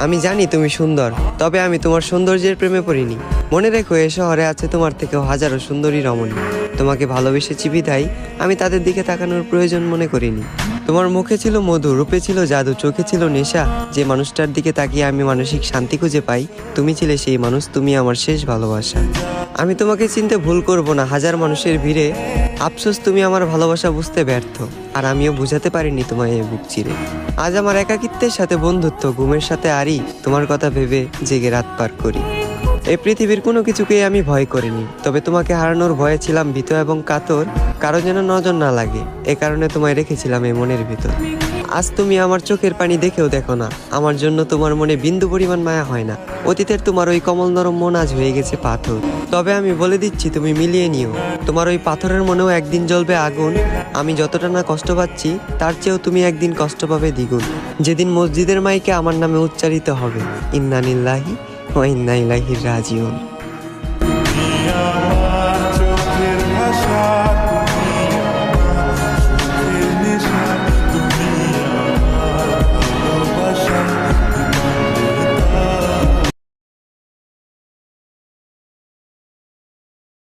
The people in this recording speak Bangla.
আমি জানি তুমি সুন্দর, তবে আমি তোমার সৌন্দর্যের প্রেমে পড়িনি। মনে রেখো, এ শহরে আছে তোমার থেকেও হাজারো সুন্দরী রমণী। তোমাকে ভালোবেসেছি বিধায় আমি তাদের দিকে তাকানোর প্রয়োজন মনে করিনি। তোমার মুখে ছিল মধু, রূপে ছিল জাদু, চোখে ছিল নেশা। যে মানুষটার দিকে তাকিয়ে আমি মানসিক শান্তি খুঁজে পাই, তুমি ছিলে সেই মানুষ। তুমি আমার শেষ ভালোবাসা। আমি তোমাকে চিনতে ভুল করব না হাজার মানুষের ভিড়ে। আফসোস তুমি আমার ভালোবাসা বুঝতে ব্যর্থ, আর আমিও বুঝাতে পারিনি তোমায় এই বুক চিরে। আজ আমার একাকিত্বের সাথে বন্ধুত্ব, ঘুমের সাথে আরি, তোমার কথা ভেবে জেগে রাত পার করি। এই পৃথিবীর কোনো কিছুকেই আমি ভয় করিনি, তবে তোমাকে হারানোর ভয়ে ছিলাম ভীত এবং কাতর। কারো যেন নজর না লাগে, এ কারণে তোমায় রেখেছিলাম এই মনের ভিতর। আজ তুমি আমার চোখের পানি দেখেও দেখো না, আমার জন্য তোমার মনে বিন্দু পরিমাণ মায়া হয় না। অতীতের তোমার ওই কমল নরম মন আজ হয়ে গেছে পাথর। তবে আমি বলে দিচ্ছি, তুমি মিলিয়ে নিও, তোমার ওই পাথরের মনেও একদিন জ্বলবে আগুন। আমি যতটা না কষ্ট পাচ্ছি, তার চেয়েও তুমি একদিন কষ্ট পাবে দ্বিগুণ। যেদিন মসজিদের মাইকে আমার নামে উচ্চারিত হবে ইন্না লিল্লাহি ওয়া ইন্না ইলাইহি রাজিউন।